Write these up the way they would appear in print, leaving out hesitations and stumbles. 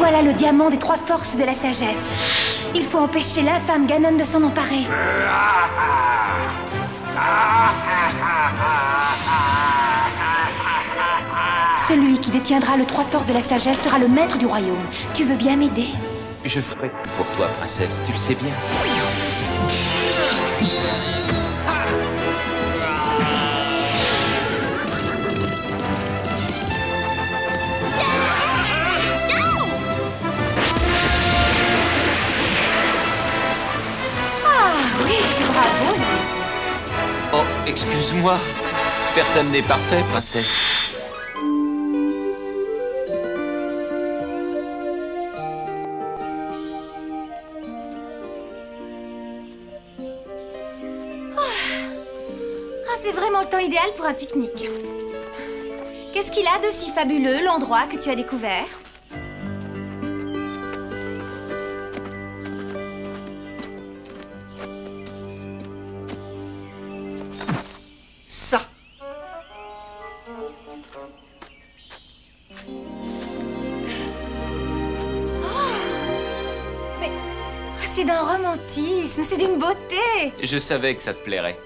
Voilà le diamant des 3 forces de la sagesse. Il faut empêcher l'infâme Ganon de s'en emparer. Celui qui détiendra le 3 forces de la sagesse sera le maître du royaume. Tu veux bien m'aider? Je ferai tout pour toi, princesse, tu le sais bien. Bravo. Oh, excuse-moi. Personne n'est parfait, princesse. C'est vraiment le temps idéal pour un pique-nique. Qu'est-ce qu'il a de si fabuleux, l'endroit que tu as découvert? Ça. C'est d'un romantisme, c'est d'une beauté. Je savais que ça te plairait.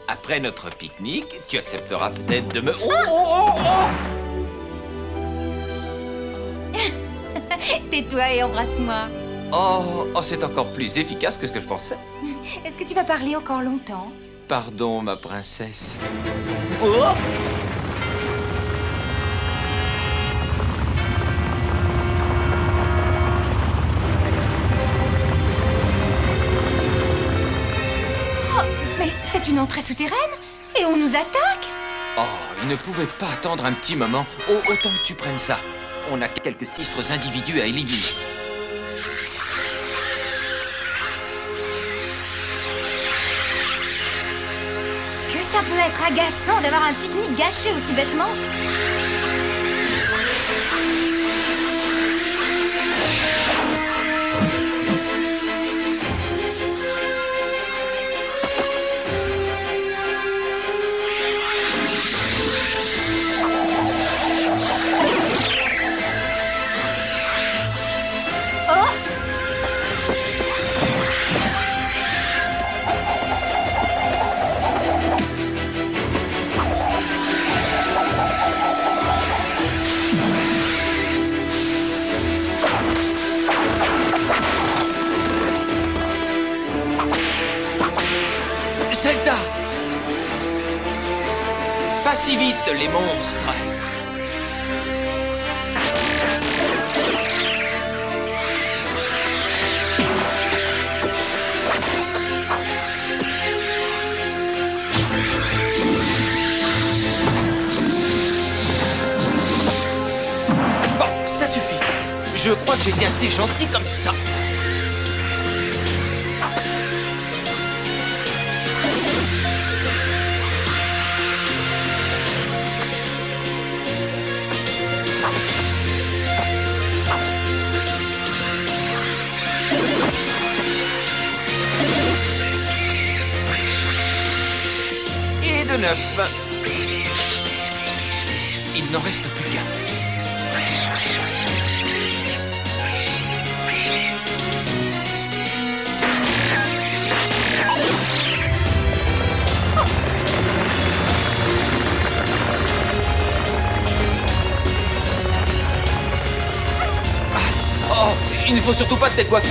Après notre pique-nique, tu accepteras peut-être de me... Oh, oh, oh, oh. Tais-toi et embrasse-moi. Oh, c'est encore plus efficace que ce que je pensais. Est-ce que tu vas parler encore longtemps? Pardon, ma princesse. Oh! Mais c'est une entrée souterraine et on nous attaque. Oh, il ne pouvait pas attendre un petit moment. Oh, autant que tu prennes ça. On a quelques sinistres individus à éliminer. Est-ce que ça peut être agaçant d'avoir un pique-nique gâché aussi bêtement? Zelda! Pas si vite, les monstres! Bon, ça suffit. Je crois que j'étais assez gentil comme ça. Et de neuf. Il n'en reste plus qu'un. Oh, il ne faut surtout pas te décoiffer.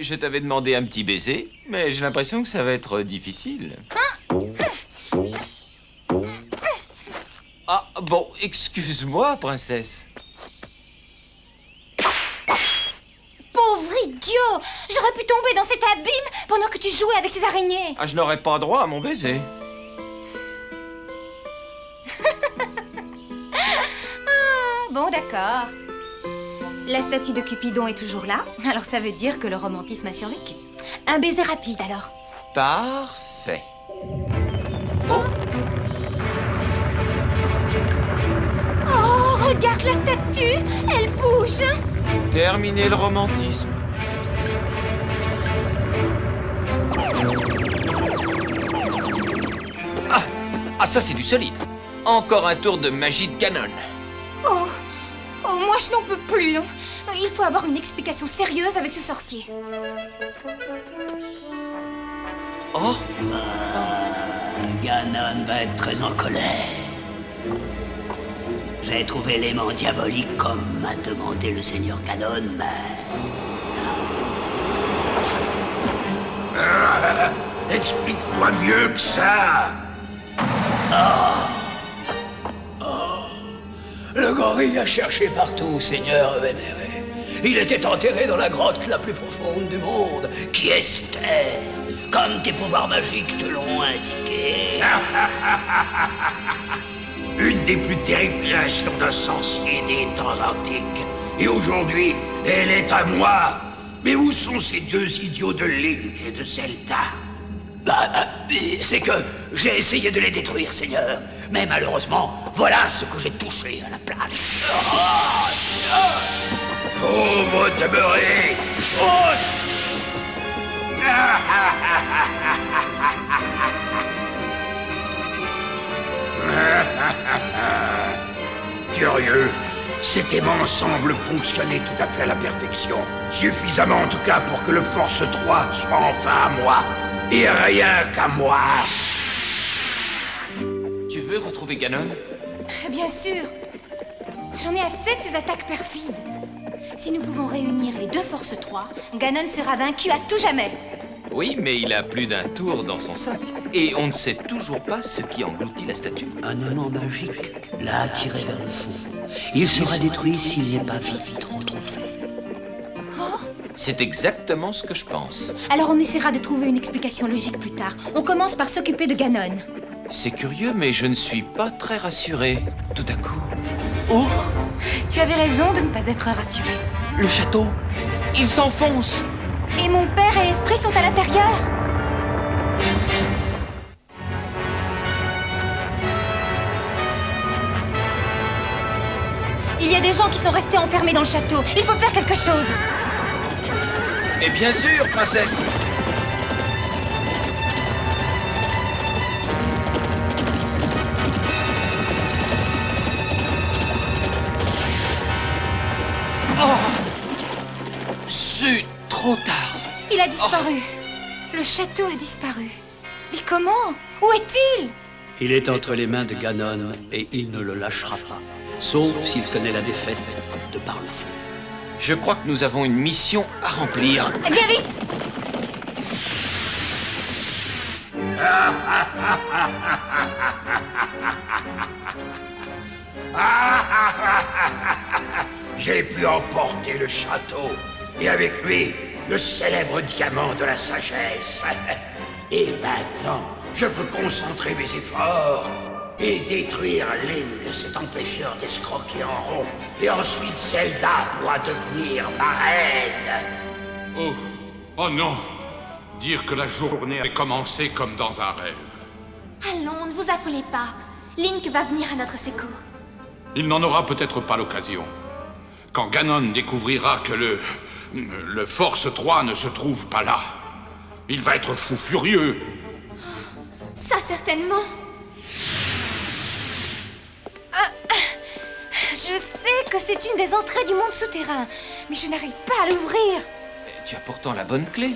Je t'avais demandé un petit baiser, mais j'ai l'impression que ça va être difficile. Ah, bon, excuse-moi, princesse. Pauvre idiot! J'aurais pu tomber dans cet abîme pendant que tu jouais avec ces araignées. Ah, je n'aurais pas droit à mon baiser. Bon, d'accord. La statue de Cupidon est toujours là, alors ça veut dire que le romantisme a survécu. Un baiser rapide, alors. Parfait. Oh, Oh, regarde la statue! Elle bouge! terminez le romantisme. Ah, ça c'est du solide. Encore un tour de magie de Ganon. Oh, oh, moi je n'en peux plus, non. Non, il faut avoir une explication sérieuse avec ce sorcier. Oh, Ganon va être très en colère. J'ai trouvé l'aimant diabolique comme m'a demandé le seigneur Ganon, mais... Explique-toi mieux que ça. Le gorille a cherché partout, seigneur vénéré. Il était enterré dans la grotte la plus profonde du monde, qui est sous terre, comme tes pouvoirs magiques te l'ont indiqué. Une des plus terribles créations d'un sorcier des temps antiques. Et aujourd'hui, elle est à moi. Mais où sont ces deux idiots de Link et de Zelda? C'est que j'ai essayé de les détruire, seigneur. Mais malheureusement, voilà ce que j'ai touché à la place. Pauvre demeuré. Curieux. Cet aimant semble fonctionner tout à fait à la perfection. Suffisamment en tout cas pour que le Force 3 soit enfin à moi. Et rien qu'à moi. tu veux retrouver Ganon? Bien sûr. J'en ai assez de ces attaques perfides. Si nous pouvons réunir les deux forces 3, Ganon sera vaincu à tout jamais. Oui, mais il a plus d'un tour dans son sac. Et on ne sait toujours pas ce qui engloutit la statue. Un aimant magique l'a attiré vers le fond. Il sera détruit s'il n'est pas vite retrouvé. C'est exactement ce que je pense. Alors on essaiera de trouver une explication logique plus tard. On commence par s'occuper de Ganon. C'est curieux, mais je ne suis pas très rassuré. Tout à coup... Oh! Tu avais raison de ne pas être rassuré. Le château! Il s'enfonce! Et mon père et Esprit sont à l'intérieur. Il y a des gens qui sont restés enfermés dans le château. Il faut faire quelque chose. Et bien sûr, princesse! Oh! Zut! Trop tard! Il a disparu. Le château a disparu. Mais comment? Où est-il? Il est entre les mains de Ganon et il ne le lâchera pas. Sauf s'il connaît la défaite de par le feu. Je crois que nous avons une mission à remplir. Viens vite! J'ai pu emporter le château. Et avec lui, le célèbre diamant de la sagesse. Et maintenant, je peux concentrer mes efforts et détruire Link, cet empêcheur d'escroquer en rond. Et ensuite, Zelda pourra devenir ma reine. Oh, oh non! Dire que la journée avait commencé comme dans un rêve. Allons, ne vous affolez pas. Link va venir à notre secours. Il n'en aura peut-être pas l'occasion. Quand Ganon découvrira que le Force 3 ne se trouve pas là, il va être fou furieux. Ça, certainement. Je sais que c'est une des entrées du monde souterrain, mais je n'arrive pas à l'ouvrir. Tu as pourtant la bonne clé.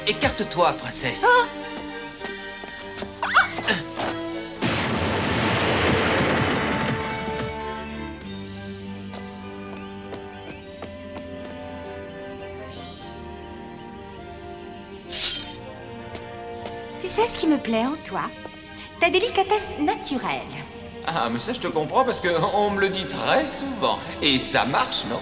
Écarte-toi, princesse. Tu sais ce qui me plaît en toi? Ta délicatesse naturelle. Ah, mais ça, je te comprends parce qu'on me le dit très souvent. Et ça marche, non?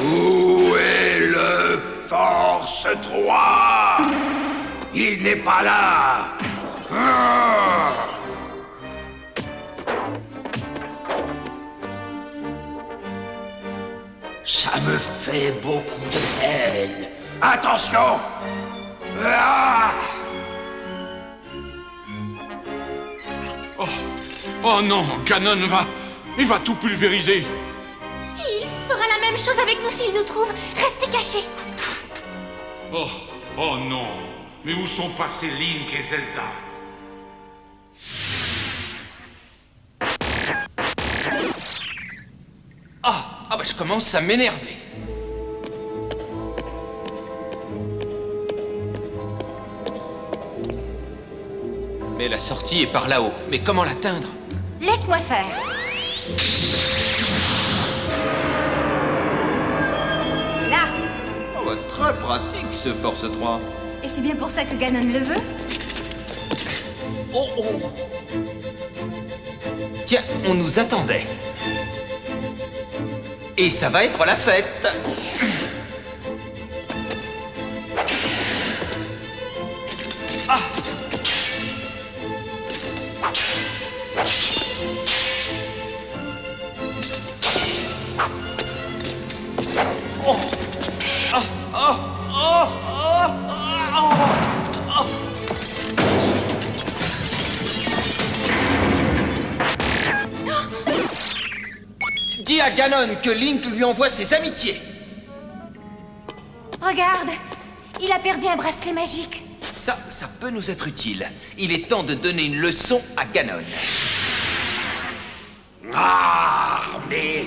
Où est le Force 3? Il n'est pas là. Ah! Ça me fait beaucoup de peine. Attention! Ah! Oh, oh non, Ganon va... Il va tout pulvériser. Il fera la même chose avec nous s'il nous trouve. Restez cachés. Oh, oh non. Mais où sont passés Link et Zelda? Ah bah je commence à m'énerver. Mais la sortie est par là-haut. Mais comment l'atteindre? Laisse-moi faire. Là. Oh bah, très pratique ce Force 3. Et c'est bien pour ça que Ganon le veut? Oh oh. Tiens, on nous attendait. Et ça va être la fête. Ah. Oh. Ah. Ah. Ah. Ah. Ah. Ah. Dis à Ganon que Link lui envoie ses amitiés. Regarde, il a perdu un bracelet magique. Ça peut nous être utile. Il est temps de donner une leçon à Ganon. Ah, mais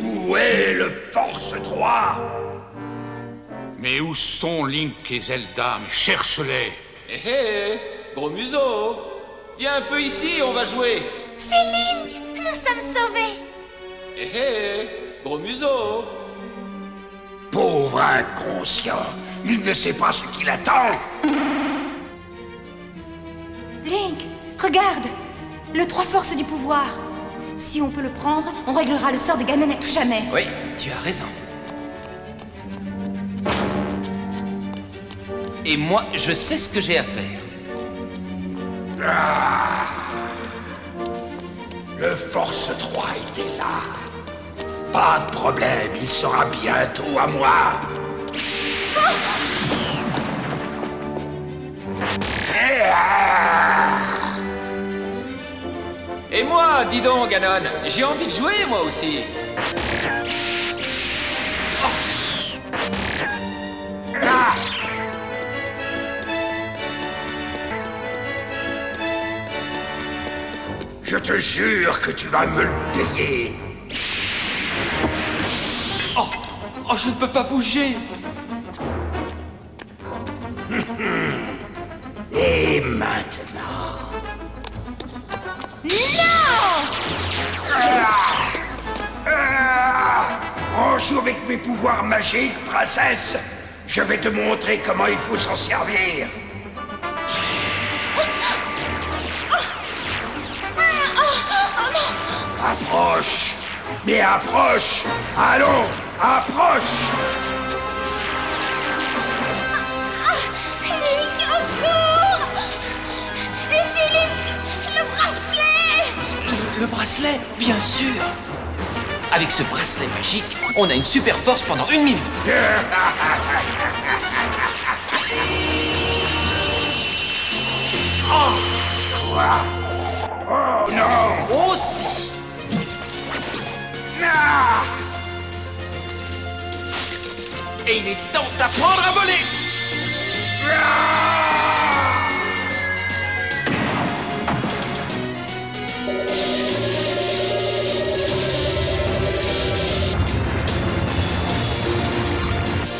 où est le Force 3? Mais où sont Link et Zelda? Mais cherche-les. Hé hé, gros museau. Viens un peu ici, on va jouer. C'est Link. Nous sommes sauvés. Hé hé, gros museau. Pauvre inconscient, il ne sait pas ce qu'il attend. Link, regarde. Le 3 forces du pouvoir. Si on peut le prendre, on réglera le sort de Ganon à tout jamais. Oui, tu as raison. Et moi, je sais ce que j'ai à faire. Le Force 3 était là. Pas de problème, il sera bientôt à moi. Et moi, dis donc, Ganon, j'ai envie de jouer, moi aussi. Je te jure que tu vas me le payer. Oh, oh, je ne peux pas bouger. Et maintenant... On joue avec mes pouvoirs magiques, princesse. Je vais te montrer comment il faut s'en servir. Approche. Mais approche. Allons, approche. Link, au secours! Utilise le bracelet! Le bracelet, bien sûr. Avec ce bracelet magique, on a une super force pendant 1 minute. Quoi? Oh non! Aussi. Ah! Et il est temps d'apprendre à voler.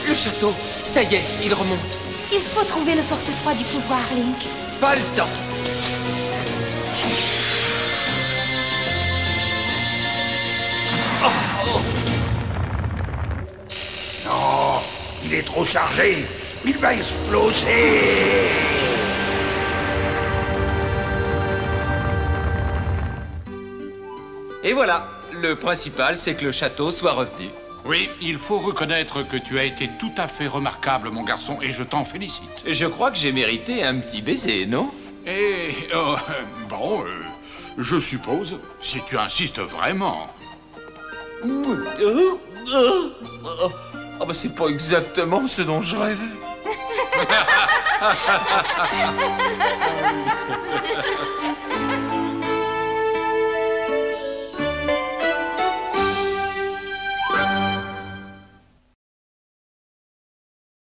Le château, ça y est, il remonte. Il faut trouver le Force 3 du pouvoir, Link. Pas le temps. Non, il est trop chargé. Il va exploser. Et voilà, le principal, c'est que le château soit revenu. Oui, il faut reconnaître que tu as été tout à fait remarquable, mon garçon, et je t'en félicite. Je crois que j'ai mérité un petit baiser, non? Et... bon, je suppose, si tu insistes vraiment. Oh bah c'est pas exactement ce dont je rêvais.